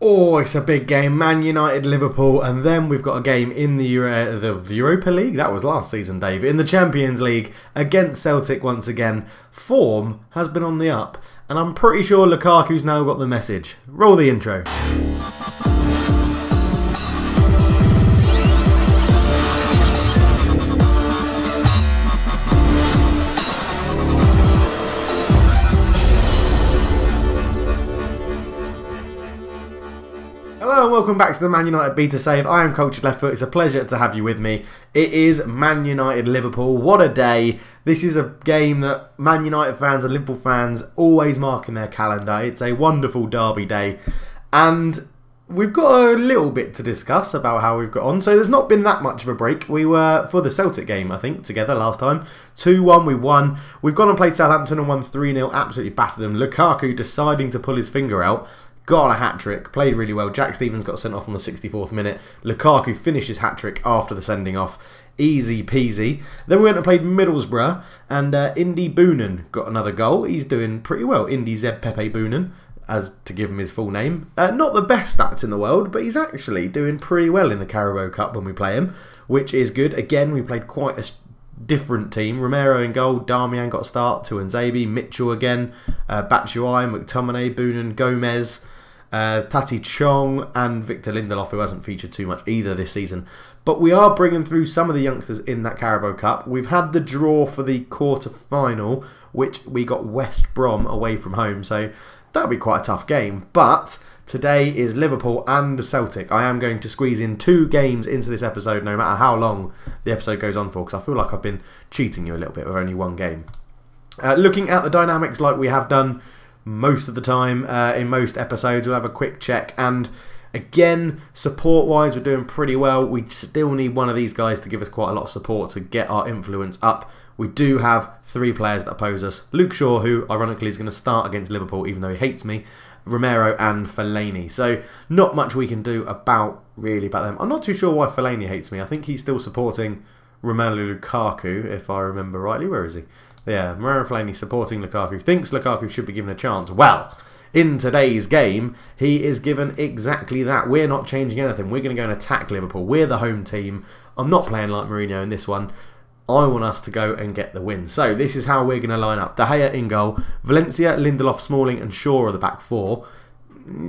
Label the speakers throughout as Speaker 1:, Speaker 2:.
Speaker 1: Oh, it's a big game. Man United, Liverpool, and then we've got a game in the Europa League. That was last season, Dave. In the Champions League against Celtic once again. Form has been on the up, and I'm pretty sure Lukaku's now got the message. Roll the intro. Hello and welcome back to the Man United Beta Save. I am Cultured Left Foot. It's a pleasure to have you with me. It is Man United Liverpool. What a day. This is a game that Man United fans and Liverpool fans always mark in their calendar. It's a wonderful derby day. And we've got a little bit to discuss about how we've got on. So there's not been that much of a break. We were, for the Celtic game, I think, together last time. 2-1, we won. We've gone and played Southampton and won 3-0. Absolutely battered them. Lukaku deciding to pull his finger out. Got on a hat-trick, played really well. Jack Stevens got sent off on the 64th minute. Lukaku finished his hat-trick after the sending off. Easy peasy. Then we went and played Middlesbrough, and Indy Boonen got another goal. He's doing pretty well. Indy Zeb Pepe Boonen, as to give him his full name. Not the best stats in the world, but he's actually doing pretty well in the Carabao Cup when we play him, which is good. Again, we played quite a different team. Romero in goal, Darmian got a start, Tuanzebe, Mitchell again, Batshuayi, McTominay, Boonen, Gomez, Tati Chong and Victor Lindelof, who hasn't featured too much either this season. But we are bringing through some of the youngsters in that Carabao Cup. We've had the draw for the quarter-final, which we got West Brom away from home, so that'll be quite a tough game. But today is Liverpool and Celtic. I am going to squeeze in 2 games into this episode, no matter how long the episode goes on for, because I feel like I've been cheating you a little bit with only one game. Looking at the dynamics like we have done most of the time in most episodes, we'll have a quick check. And again, support-wise, we're doing pretty well. We still need one of these guys to give us quite a lot of support to get our influence up. We do have 3 players that oppose us. Luke Shaw, who ironically is going to start against Liverpool, even though he hates me. Romero and Fellaini. So not much we can do about them. I'm not too sure why Fellaini hates me. I think he's still supporting Romelu Lukaku, if I remember rightly. Where is he? Yeah, Romero Fellaini supporting Lukaku. Thinks Lukaku should be given a chance. Well, in today's game, he is given exactly that. We're not changing anything. We're going to go and attack Liverpool. We're the home team. I'm not playing like Mourinho in this one. I want us to go and get the win. So this is how we're going to line up. De Gea in goal. Valencia, Lindelof, Smalling and Shaw are the back 4.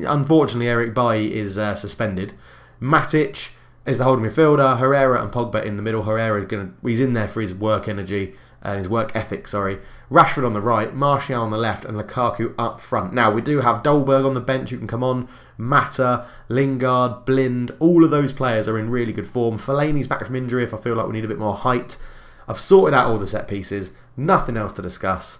Speaker 1: Unfortunately, Eric Bailly is suspended. Matic is the holding midfielder. Herrera and Pogba in the middle. Herrera he's in there for his work energy and his work ethic, sorry. Rashford on the right, Martial on the left and Lukaku up front. Now, we do have Dolberg on the bench who can come on. Mata, Lingard, Blind, all of those players are in really good form. Fellaini's back from injury if I feel like we need a bit more height. I've sorted out all the set pieces. Nothing else to discuss.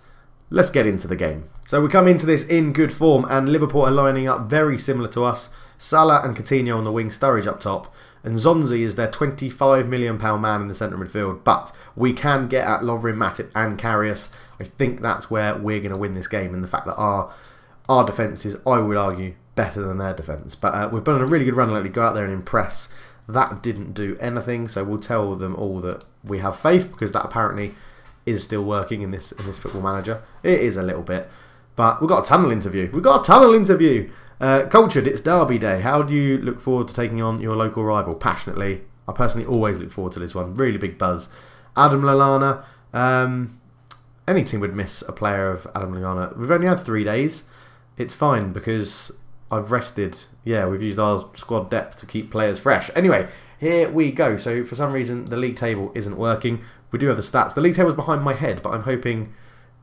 Speaker 1: Let's get into the game. So we come into this in good form and Liverpool are lining up very similar to us. Salah and Coutinho on the wing, Sturridge up top. And Zonzi is their £25 million man in the centre midfield. But we can get at Lovren, Matip and Karius. I think that's where we're going to win this game. And the fact that our defence is, I would argue, better than their defence. But we've been on a really good run lately. Go out there and impress. That didn't do anything. So we'll tell them all that we have faith. Because that apparently is still working in this Football Manager. It is a little bit. But we've got a tunnel interview. Cultured, it's Derby Day. How do you look forward to taking on your local rival? Passionately. I personally always look forward to this one. Really big buzz. Adam Lallana. Any team would miss a player of Adam Lallana. We've only had 3 days. It's fine because I've rested. Yeah, we've used our squad depth to keep players fresh. Anyway, here we go. So for some reason, the league table isn't working. We do have the stats. The league table's behind my head, but I'm hoping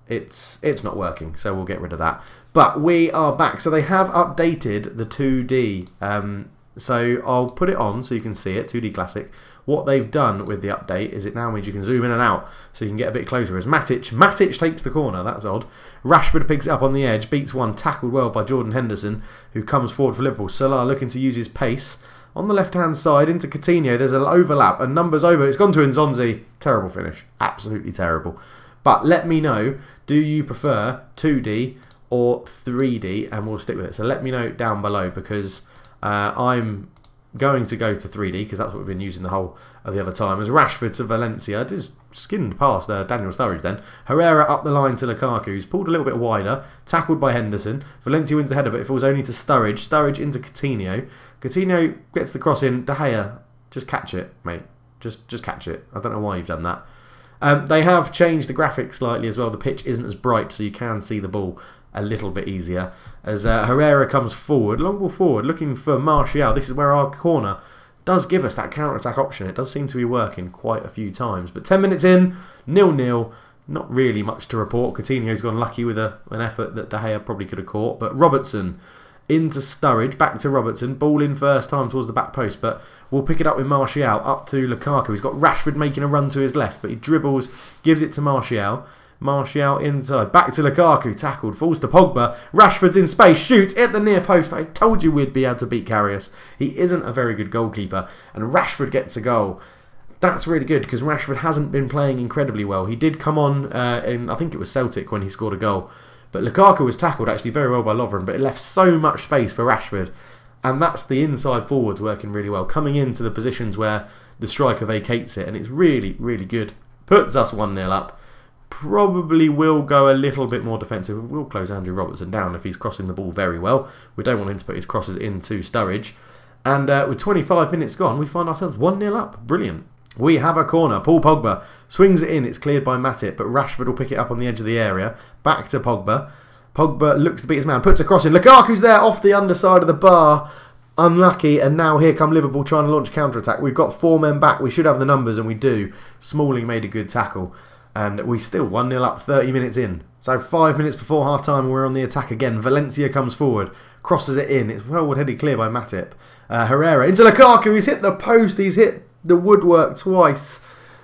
Speaker 1: it's not working. So we'll get rid of that. But we are back. So they have updated the 2D. So I'll put it on so you can see it. 2D Classic. What they've done with the update is it now means you can zoom in and out so you can get a bit closer. As Matic takes the corner. That's odd. Rashford picks it up on the edge. Beats one. Tackled well by Jordan Henderson, who comes forward for Liverpool. Salah looking to use his pace. On the left-hand side into Coutinho. There's an overlap. And numbers over. It's gone to Nzonzi. Terrible finish. Absolutely terrible. But let me know. Do you prefer 2D or 3D, and we'll stick with it. So let me know down below because I'm going to go to 3D because that's what we've been using the whole of the other time. As Rashford to Valencia, just skinned past Daniel Sturridge then. Herrera up the line to Lukaku, who's pulled a little bit wider, tackled by Henderson. Valencia wins the header, but it falls only to Sturridge. Sturridge into Coutinho. Coutinho gets the cross in. De Gea, just catch it, mate. Just catch it. I don't know why you've done that. They have changed the graphics slightly as well. The pitch isn't as bright, so you can see the ball a little bit easier. As Herrera comes forward, long ball forward, looking for Martial. This is where our corner does give us that counter-attack option. It does seem to be working quite a few times. But 10 minutes in, 0-0. Not really much to report. Coutinho's gone lucky with an effort that De Gea probably could have caught. But Robertson into Sturridge, back to Robertson. Ball in first time towards the back post, but we'll pick it up with Martial. Up to Lukaku. He's got Rashford making a run to his left, but he dribbles, gives it to Martial. Martial inside, back to Lukaku, tackled, falls to Pogba. Rashford's in space, shoots at the near post. I told you we'd be able to beat Karius. He isn't a very good goalkeeper, and Rashford gets a goal. That's really good because Rashford hasn't been playing incredibly well. He did come on in, I think it was Celtic when he scored a goal. But Lukaku was tackled actually very well by Lovren, but it left so much space for Rashford. And that's the inside forwards working really well, coming into the positions where the striker vacates it, and it's really, really good. Puts us 1-0 up. Probably will go a little bit more defensive. We'll close Andrew Robertson down if he's crossing the ball very well. We don't want him to put his crosses into Sturridge. And with 25 minutes gone, we find ourselves 1-0 up. Brilliant. We have a corner. Paul Pogba swings it in. It's cleared by Matip, but Rashford will pick it up on the edge of the area. Back to Pogba. Pogba looks to beat his man, puts a cross in. Lukaku's there off the underside of the bar. Unlucky, and now here come Liverpool trying to launch a counter-attack. We've got 4 men back. We should have the numbers, and we do. Smalling made a good tackle. And we still 1-0 up 30 minutes in. So 5 minutes before half-time, we're on the attack again. Valencia comes forward, crosses it in. It's well-headed clear by Matip. Herrera into Lukaku. He's hit the post. He's hit the woodwork twice.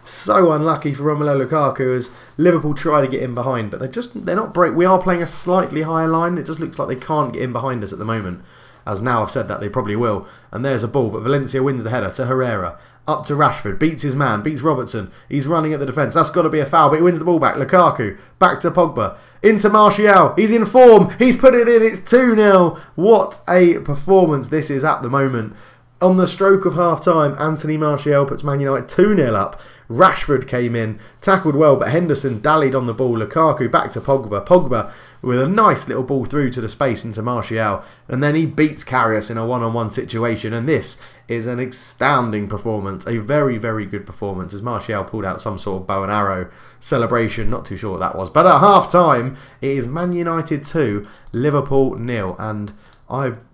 Speaker 1: So unlucky for Romelu Lukaku as Liverpool try to get in behind. But they're not break. We are playing a slightly higher line. It just looks like they can't get in behind us at the moment. As now I've said that, they probably will. And there's a ball, but Valencia wins the header to Herrera. Up to Rashford, beats his man, beats Robertson. He's running at the defence. That's got to be a foul, but he wins the ball back. Lukaku, back to Pogba. Into Martial. He's in form. He's put it in. It's 2-0. What a performance this is at the moment. On the stroke of half-time, Anthony Martial puts Man United 2-0 up. Rashford came in, tackled well, but Henderson dallied on the ball. Lukaku back to Pogba. Pogba with a nice little ball through to the space into Martial. And then he beats Karius in a one-on-one situation. And this is an astounding performance. A very, very good performance as Martial pulled out some sort of bow and arrow celebration. Not too sure what that was. But at half-time, it is Man United 2, Liverpool 0. And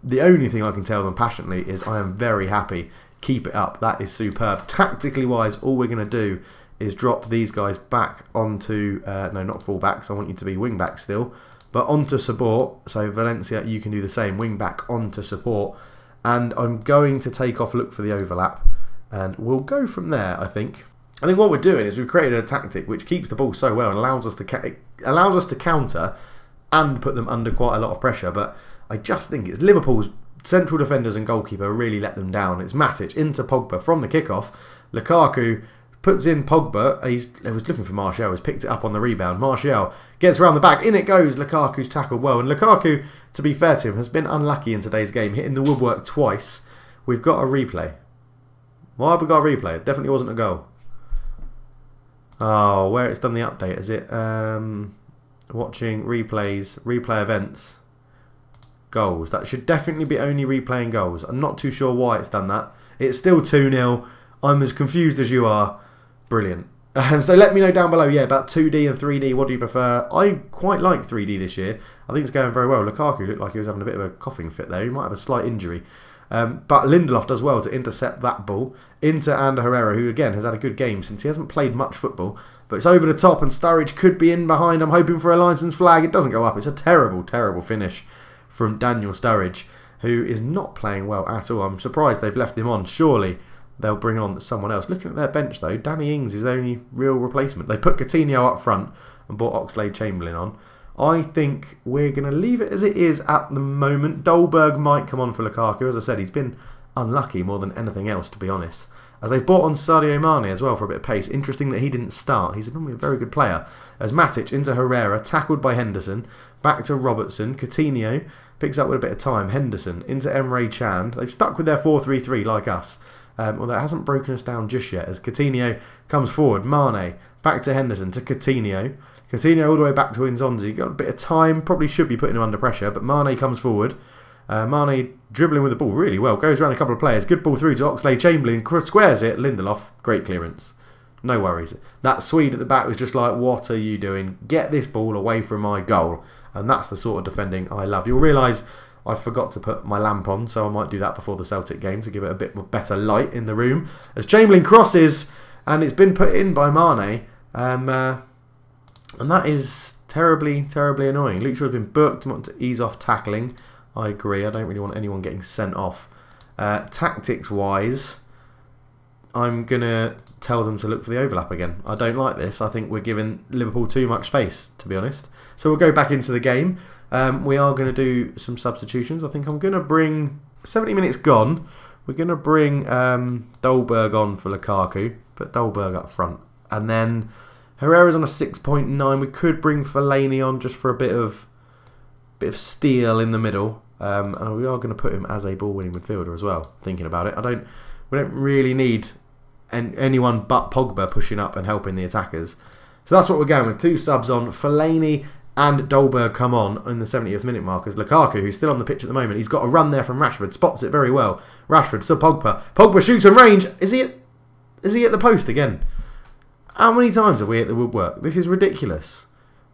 Speaker 1: the only thing I can tell them passionately is I am very happy. Keep it up. That is superb. Tactically wise, all we're going to do is drop these guys back onto, no, not full backs. I want you to be wing back still, but onto support. So Valencia, you can do the same. Wing back onto support. And I'm going to take off, look for the overlap, and we'll go from there, I think. I think what we're doing is we've created a tactic which keeps the ball so well and allows us to counter and put them under quite a lot of pressure. But I just think it's Liverpool's central defenders and goalkeeper really let them down. It's Matic into Pogba from the kickoff. Lukaku puts in Pogba. He was looking for Martial. He's picked it up on the rebound. Martial gets around the back. In it goes. Lukaku's tackled well. And Lukaku, to be fair to him, has been unlucky in today's game, hitting the woodwork twice. We've got a replay. Why have we got a replay? It definitely wasn't a goal. Oh, where it's done the update. Is it watching replays, replay events? Goals. That should definitely be only replaying goals. I'm not too sure why it's done that. It's still 2-0. I'm as confused as you are. Brilliant. So let me know down below, yeah, about 2D and 3D. What do you prefer? I quite like 3D this year. I think it's going very well. Lukaku looked like he was having a bit of a coughing fit there. He might have a slight injury. But Lindelof does well to intercept that ball into Ander Herrera, who again has had a good game since he hasn't played much football. But it's over the top and Sturridge could be in behind. I'm hoping for a linesman's flag. It doesn't go up. It's a terrible, terrible finish from Daniel Sturridge, who is not playing well at all. I'm surprised they've left him on. Surely they'll bring on someone else. Looking at their bench though, Danny Ings is the only real replacement. They put Coutinho up front and brought Oxlade-Chamberlain on. I think we're going to leave it as it is at the moment. Dolberg might come on for Lukaku. As I said, he's been unlucky more than anything else, to be honest. As they've brought on Sadio Mane as well for a bit of pace. Interesting that he didn't start. He's normally a very good player. As Matic into Herrera, tackled by Henderson. Back to Robertson. Coutinho Picks up with a bit of time. Henderson into Emre Can. They've stuck with their 4-3-3 like us. Although it hasn't broken us down just yet. As Coutinho comes forward. Mane back to Henderson to Coutinho. Coutinho all the way back to Nzonzi. Got a bit of time. Probably should be putting him under pressure. But Mane comes forward. Mane dribbling with the ball really well. Goes around a couple of players. Good ball through to Oxlade-Chamberlain. Squares it. Lindelof. Great clearance. No worries. That Swede at the back was just like, what are you doing? Get this ball away from my goal. And that's the sort of defending I love. You'll realise I forgot to put my lamp on, so I might do that before the Celtic game to give it a bit better light in the room. As Chamberlain crosses, and it's been put in by Mane. And that is terribly, terribly annoying. Luke Shaw's been booked. Want to ease off tackling. I agree. I don't really want anyone getting sent off. Tactics-wise, I'm going to tell them to look for the overlap again. I don't like this. I think we're giving Liverpool too much space, to be honest. So we'll go back into the game. We are going to do some substitutions. I think I'm going to bring... 70 minutes gone. We're going to bring Dolberg on for Lukaku. Put Dolberg up front. And then Herrera's on a 6.9. We could bring Fellaini on just for a bit of steel in the middle. And we are going to put him as a ball-winning midfielder as well, thinking about it. We don't really need anyone but Pogba pushing up and helping the attackers. So that's what we're going with. 2 subs on. Fellaini and Dolberg come on in the 70th minute mark as Lukaku, who's still on the pitch at the moment. He's got a run there from Rashford. Spots it very well. Rashford to Pogba. Pogba shoots in range. Is he at the post again? How many times have we hit the woodwork? This is ridiculous.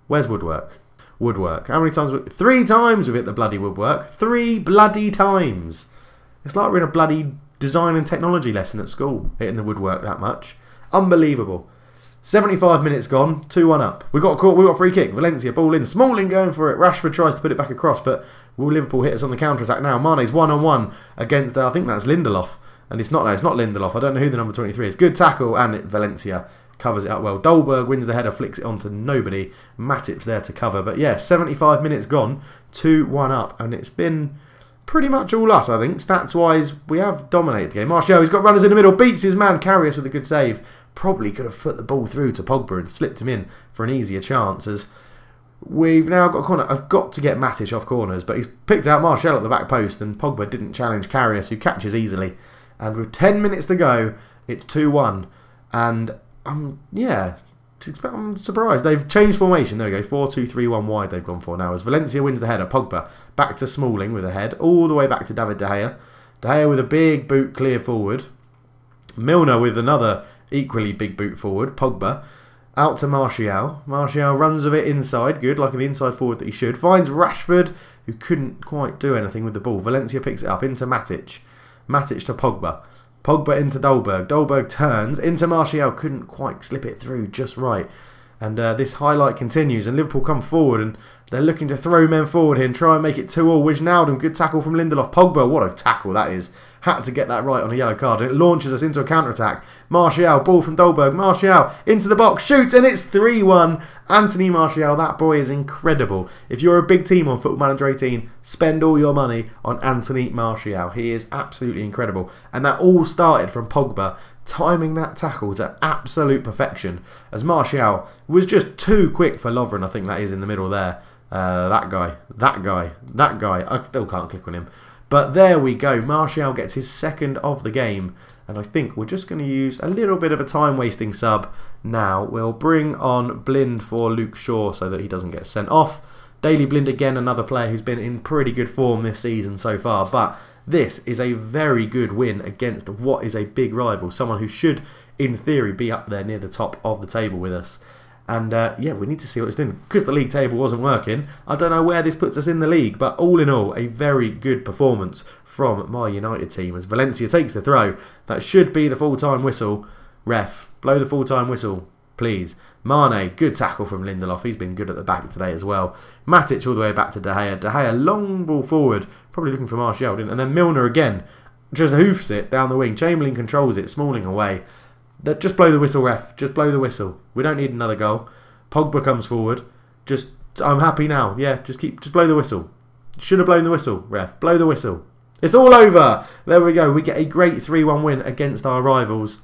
Speaker 1: Where's woodwork? Woodwork. How many times? 3 times we've hit the bloody woodwork. 3 bloody times. It's like we're in a bloody design and technology lesson at school, hitting the woodwork that much. Unbelievable. 75 minutes gone, 2-1 up. We got a free kick. Valencia ball in. Smalling going for it. Rashford tries to put it back across, but will Liverpool hit us on the counter attack now? Mane's 1-on-1 against I think that's Lindelof, and it's not Lindelof. I don't know who the number 23 is. Good tackle, and Valencia covers it up well. Dolberg wins the header, flicks it onto nobody. Matip's there to cover, but yeah, 75 minutes gone, 2-1 up, and it's been pretty much all us, I think. Stats-wise, we have dominated the game. Martial, he's got runners in the middle, beats his man, Karius with a good save. Probably could have put the ball through to Pogba and slipped him in for an easier chance, as we've now got a corner. I've got to get Matic off corners, but he's picked out Martial at the back post, and Pogba didn't challenge Karius, who catches easily. And with 10 minutes to go, it's 2-1. And, yeah, I'm surprised. They've changed formation. There we go. 4-2-3-1 wide they've gone for now. As Valencia wins the header. Pogba back to Smalling with a head. All the way back to David De Gea. De Gea with a big boot clear forward. Milner with another equally big boot forward. Pogba out to Martial. Martial runs of it inside. Good, like the inside forward that he should. Finds Rashford, who couldn't quite do anything with the ball. Valencia picks it up into Matic. Matic to Pogba. Pogba into Dolberg. Dolberg turns into Martial. Couldn't quite slip it through just right. And this highlight continues. And Liverpool come forward. And they're looking to throw men forward here and try and make it 2-2. Wijnaldum. Good tackle from Lindelof. Pogba. What a tackle that is. Had to get that right on a yellow card. And it launches us into a counter-attack. Martial. Ball from Dolberg. Martial into the box. Shoots. And it's 3-1. Anthony Martial. That boy is incredible. If you're a big team on Football Manager 18, spend all your money on Anthony Martial. He is absolutely incredible. And that all started from Pogba timing that tackle to absolute perfection. As Martial was just too quick for Lovren. I think that is in the middle there. That guy. I still can't click on him. But there we go. Martial gets his 2nd of the game. And I think we're just going to use a little bit of a time-wasting sub now. We'll bring on Blind for Luke Shaw so that he doesn't get sent off. Daley Blind again, another player who's been in pretty good form this season so far. But this is a very good win against what is a big rival. Someone who should, in theory, be up there near the top of the table with us. And yeah, we need to see what it's doing. Because the league table wasn't working, I don't know where this puts us in the league. But all in all, a very good performance from my United team. As Valencia takes the throw. That should be the full-time whistle. Ref, blow the full-time whistle, please. Mane, good tackle from Lindelof. He's been good at the back today as well. Matic all the way back to De Gea. De Gea, long ball forward. Probably looking for Martial, didn't? And then Milner again. Just hoofs it down the wing. Chamberlain controls it. Smalling away. Just blow the whistle, ref. Just blow the whistle. We don't need another goal. Pogba comes forward. I'm happy now. Yeah, just blow the whistle. Should have blown the whistle, ref. Blow the whistle. It's all over. There we go. We get a great 3-1 win against our rivals.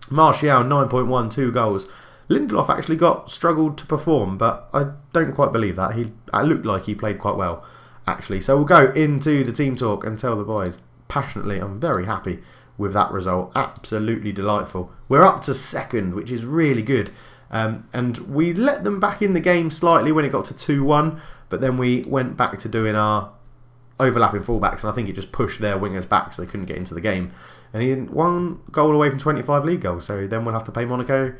Speaker 1: Martial, 9.1, 2 goals. Lindelof actually struggled to perform, but I don't quite believe that. It looked like he played quite well. actually. So we'll go into the team talk and tell the boys passionately I'm very happy with that result. Absolutely delightful. We're up to second, which is really good. And we let them back in the game slightly when it got to 2-1, but then we went back to doing our overlapping fullbacks, and I think it just pushed their wingers back so they couldn't get into the game. And he had 1 goal away from 25 league goals, so then we'll have to pay Monaco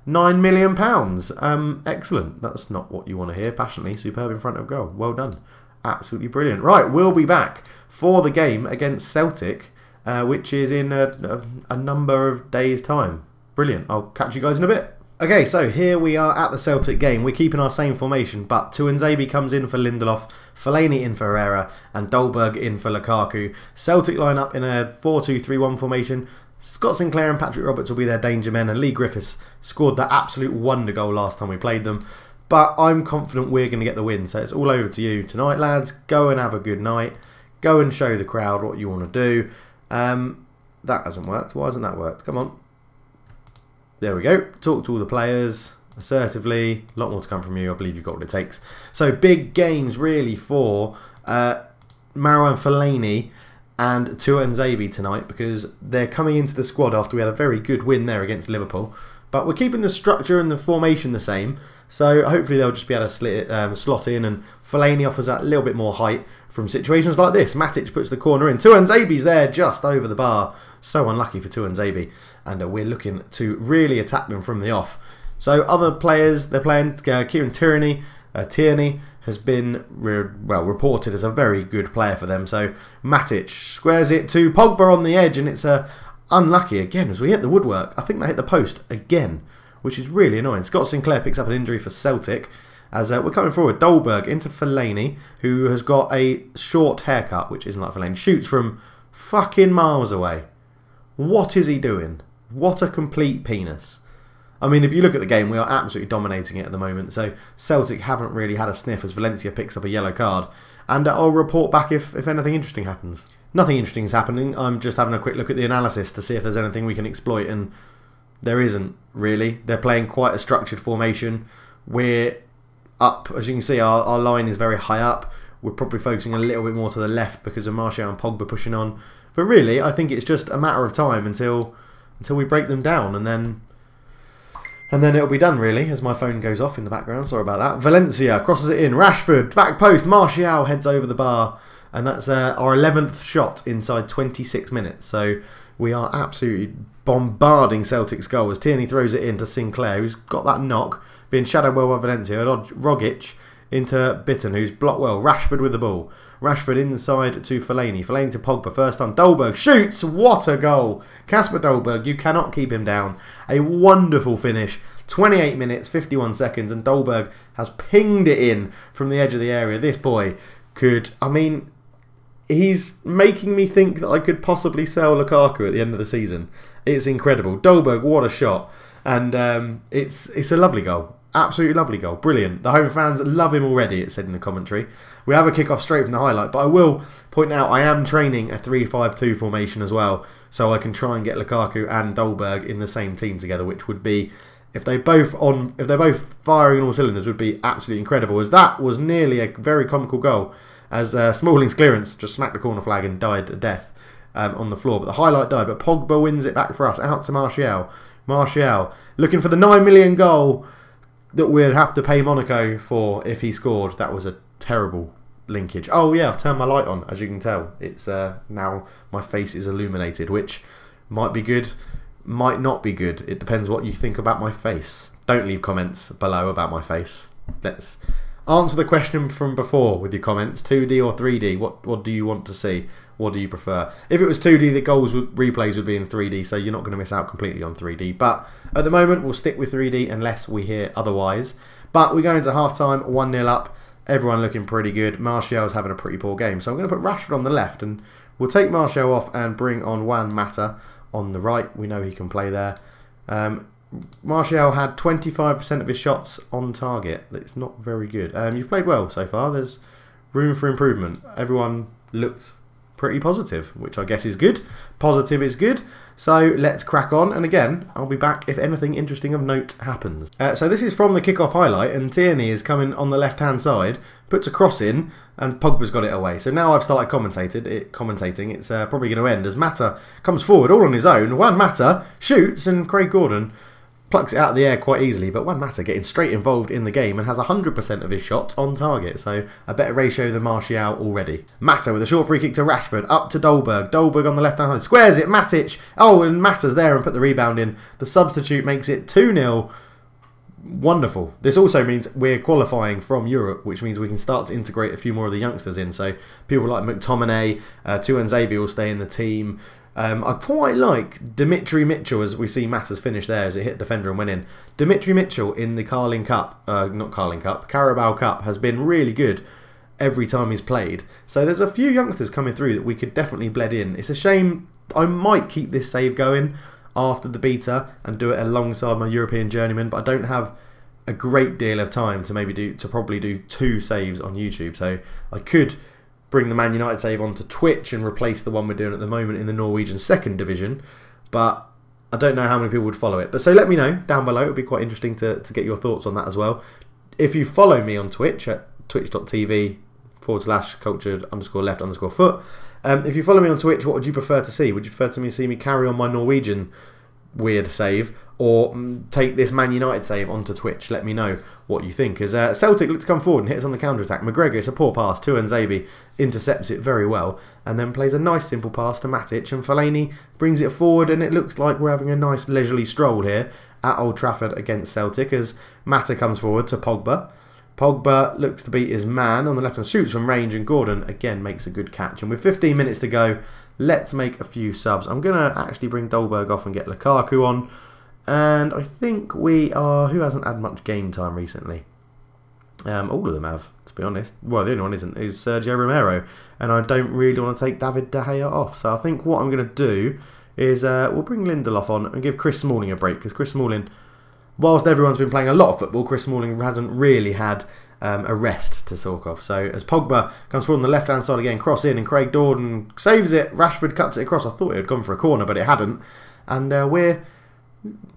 Speaker 1: £9 million. Excellent. That's not what you want to hear. Passionately superb in front of goal. Well done. Absolutely brilliant. Right, we'll be back for the game against Celtic, which is in a number of days' time. Brilliant. I'll catch you guys in a bit. Okay, so here we are at the Celtic game. We're keeping our same formation, but Tuanzebe comes in for Lindelof, Fellaini in for Herrera, and Dolberg in for Lukaku. Celtic line up in a 4-2-3-1 formation. Scott Sinclair and Patrick Roberts will be their danger men, and Lee Griffiths scored that absolute wonder goal last time we played them. But I'm confident we're going to get the win, so it's all over to you tonight, lads. Go and have a good night. Go and show the crowd what you want to do. That hasn't worked. Why hasn't that worked? Come on. There we go. Talk to all the players assertively. A lot more to come from you. I believe you've got what it takes. So big games really for Marouane Fellaini and Tuanzebe tonight, because they're coming into the squad after we had a very good win there against Liverpool. But we're keeping the structure and the formation the same. So hopefully they'll just be able to slot in, and Fellaini offers that little bit more height from situations like this. Matic puts the corner in. Tuanzebe's there just over the bar. So unlucky for Tuanzebe. And we're looking to really attack them from the off. So other players, they're playing Kieran Tierney. Tierney has been reported as a very good player for them. So Matic squares it to Pogba on the edge, and it's unlucky again as we hit the woodwork. I think they hit the post again, which is really annoying. Scott Sinclair picks up an injury for Celtic as we're coming forward. Dolberg into Fellaini, who has got a short haircut, which isn't like Fellaini. Shoots from fucking miles away. What is he doing? What a complete penis. I mean, if you look at the game, we are absolutely dominating it at the moment. So Celtic haven't really had a sniff as Valencia picks up a yellow card. And I'll report back if anything interesting happens. Nothing interesting is happening. I'm just having a quick look at the analysis to see if there's anything we can exploit, and there isn't really. They're playing quite a structured formation. We're up, as you can see, our line is very high up. We're probably focusing a little bit more to the left because of Martial and Pogba pushing on. But really, I think it's just a matter of time until we break them down, and then it'll be done, really, as my phone goes off in the background. Sorry about that. Valencia crosses it in. Rashford, back post. Martial heads over the bar. And that's our 11th shot inside 26 minutes. So we are absolutely bombarding Celtic's goal as Tierney throws it in to Sinclair, who's got that knock, being shadowed well by Valencia. Rogic into Bitton, who's blocked well. Rashford with the ball. Rashford inside to Fellaini. Fellaini to Pogba. First time. Dolberg shoots. What a goal. Kasper Dolberg, you cannot keep him down. A wonderful finish. 28 minutes, 51 seconds, and Dolberg has pinged it in from the edge of the area. This boy could, I mean, he's making me think that I could possibly sell Lukaku at the end of the season. It's incredible. Dolberg, what a shot. And it's a lovely goal. Absolutely lovely goal. Brilliant. The home fans love him already, it said in the commentary. We have a kick-off straight from the highlight, but I will point out I am training a 3-5-2 formation as well, so I can try and get Lukaku and Dolberg in the same team together, which would be, if they're both firing on all cylinders, would be absolutely incredible, as that was nearly a very comical goal, as Smalling's clearance just smacked the corner flag and died to death on the floor. But the highlight died, but Pogba wins it back for us, out to Martial. Martial looking for the 9 million goal that we'd have to pay Monaco for if he scored. That was a terrible linkage. Oh yeah, I've turned my light on, as you can tell. It's now my face is illuminated, which might be good, might not be good. It depends what you think about my face. Don't leave comments below about my face. Let's answer the question from before with your comments. 2D or 3D? What do you want to see? What do you prefer? If it was 2D, the replays would be in 3D, so you're not going to miss out completely on 3D. But at the moment, we'll stick with 3D unless we hear otherwise. But we go into half-time, 1-0 up. Everyone looking pretty good. Martial's having a pretty poor game. So I'm going to put Rashford on the left, and we'll take Martial off and bring on Juan Mata on the right. We know he can play there. Martial had 25% of his shots on target. That's not very good. You've played well so far. There's room for improvement. Everyone looked pretty positive, which I guess is good. Positive is good. So let's crack on, and again, I'll be back if anything interesting of note happens. So this is from the kickoff highlight, and Tierney is coming on the left-hand side, puts a cross in, and Pogba's got it away. So now I've started commentating. It's probably going to end as Mata comes forward all on his own. Juan Mata shoots, and Craig Gordon plucks it out of the air quite easily, but Juan Mata getting straight involved in the game and has 100% of his shots on target, so a better ratio than Martial already. Mata with a short free kick to Rashford, up to Dolberg. Dolberg on the left-hand side, squares it, Matic. Oh, and Mata's there and put the rebound in. The substitute makes it 2-0. Wonderful. This also means we're qualifying from Europe, which means we can start to integrate a few more of the youngsters in. So people like McTominay, Tuanzebe will stay in the team. I quite like Dimitri Mitchell, as we see Mata's finish there as it hit defender and went in. Dimitri Mitchell in the Carabao Cup has been really good every time he's played. So there's a few youngsters coming through that we could definitely blend in. It's a shame. I might keep this save going after the beta and do it alongside my European journeyman, but I don't have a great deal of time to probably do 2 saves on YouTube. So I could bring the Man United save onto Twitch and replace the one we're doing at the moment in the Norwegian 2nd Division, but I don't know how many people would follow it. But so let me know down below. It would be quite interesting to get your thoughts on that as well. If you follow me on Twitch at twitch.tv/cultured_left_foot, if you follow me on Twitch, what would you prefer to see? Would you prefer to see me carry on my Norwegian weird save, or take this Man United save onto Twitch? Let me know what you think. As Celtic look to come forward and hit us on the counter-attack. McGregor, it's a poor pass. Tuanzebe intercepts it very well, and then plays a nice simple pass to Matic, and Fellaini brings it forward, and it looks like we're having a nice leisurely stroll here at Old Trafford against Celtic, as Mata comes forward to Pogba. Pogba looks to beat his man on the left and shoots from range, and Gordon again makes a good catch. And with 15 minutes to go, let's make a few subs. I'm going to actually bring Dolberg off and get Lukaku on. And I think we are... Who hasn't had much game time recently? All of them have, to be honest. Well, the only one isn't, is Sergio Romero. And I don't really want to take David De Gea off. So I think what I'm going to do is we'll bring Lindelof on and give Chris Smalling a break. Because Chris Smalling, whilst everyone's been playing a lot of football, Chris Smalling hasn't really had a rest to talk of. So as Pogba comes forward on the left-hand side again, cross in, and Craig Gordon saves it. Rashford cuts it across. I thought it had gone for a corner, but it hadn't. And we're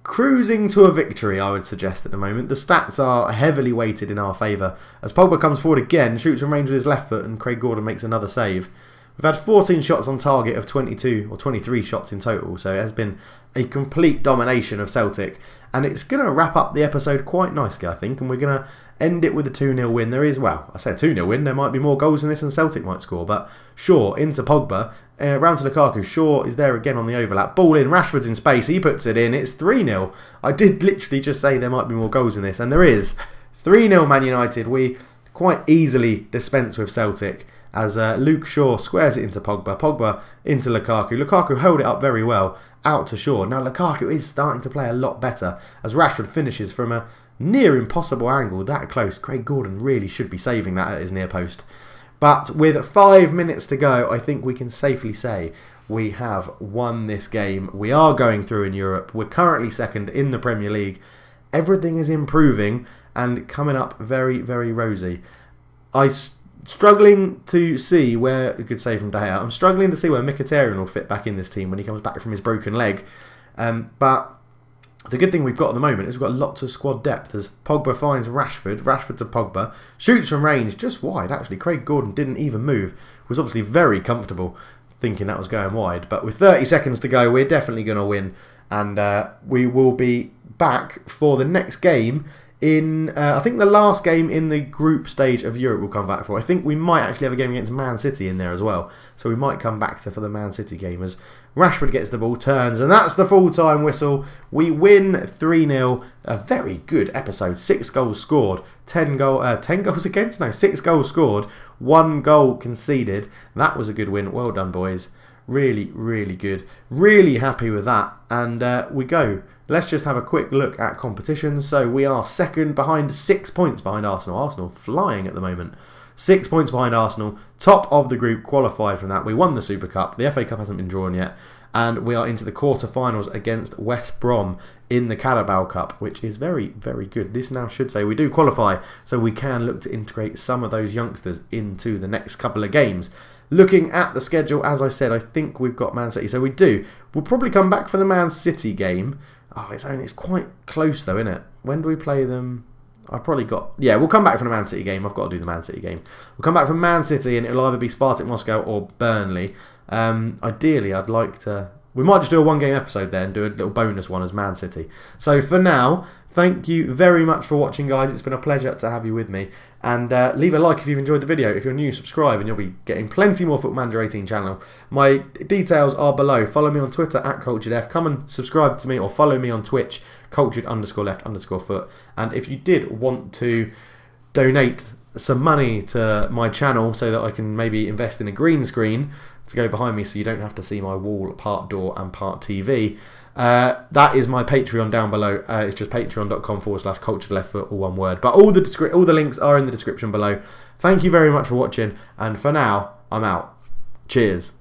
Speaker 1: cruising to a victory, I would suggest, at the moment. The stats are heavily weighted in our favour. As Pogba comes forward again, shoots from range with his left foot, and Craig Gordon makes another save. We've had 14 shots on target of 22 or 23 shots in total, so it has been a complete domination of Celtic. And it's going to wrap up the episode quite nicely, I think, and we're going to end it with a 2-0 win. There is, well, I say a 2-0 win, there might be more goals than this and Celtic might score, but Shaw into Pogba, round to Lukaku. Shaw is there again on the overlap, ball in, Rashford's in space, he puts it in, it's 3-0. I did literally just say there might be more goals in this, and there is. 3-0 Man United. We quite easily dispense with Celtic as Luke Shaw squares it into Pogba, Pogba into Lukaku. Lukaku held it up very well, out to Shaw. Now Lukaku is starting to play a lot better as Rashford finishes from a near impossible angle, that close. Craig Gordon really should be saving that at his near post. But with 5 minutes to go, I think we can safely say we have won this game. We are going through in Europe. We're currently second in the Premier League. Everything is improving and coming up very, very rosy. I'm struggling to see where, a good save from De Gea, I'm struggling to see where Mkhitaryan will fit back in this team when he comes back from his broken leg. But the good thing we've got at the moment is we've got lots of squad depth as Pogba finds Rashford, Rashford to Pogba, shoots from range, just wide actually. Craig Gordon didn't even move, was obviously very comfortable thinking that was going wide. But with 30 seconds to go, we're definitely going to win, and we will be back for the next game in, I think the last game in the group stage of Europe we'll come back for. I think we might actually have a game against Man City in there as well. So we might come back for the Man City game as Rashford gets the ball, turns, and that's the full-time whistle. We win 3-0. A very good episode. 6 goals scored. 10 goals against? No, 6 goals scored. 1 goal conceded. That was a good win. Well done, boys. Really, really good. Really happy with that. And we go. Let's just have a quick look at competition. So we are second behind 6 points behind Arsenal. Arsenal flying at the moment. 6 points behind Arsenal. Top of the group, qualified from that. We won the Super Cup. The FA Cup hasn't been drawn yet. And we are into the quarter-finals against West Brom in the Carabao Cup, which is very, very good. This now should say we do qualify, so we can look to integrate some of those youngsters into the next couple of games. looking at the schedule, as I said, I think we've got Man City. So we do. We'll probably come back for the Man City game. Oh, it's quite close though, isn't it? When do we play them? Yeah, we'll come back from the Man City game. I've got to do the Man City game. We'll come back from Man City, and it'll either be Spartak Moscow or Burnley. Ideally, I'd like to... We might just do a one-game episode there and do a little bonus one as Man City. So for now, thank you very much for watching, guys. It's been a pleasure to have you with me. And leave a like if you've enjoyed the video. If you're new, subscribe, and you'll be getting plenty more FootManager18 channel. My details are below. Follow me on Twitter @CulturedF. Come and subscribe to me or follow me on Twitch, cultured_left_foot. And if you did want to donate some money to my channel so that I can maybe invest in a green screen to go behind me so you don't have to see my wall part door and part TV, that is my Patreon down below. It's just patreon.com/culturedleftfoot, all one word. But all the links are in the description below. Thank you very much for watching, and for now, I'm out. Cheers.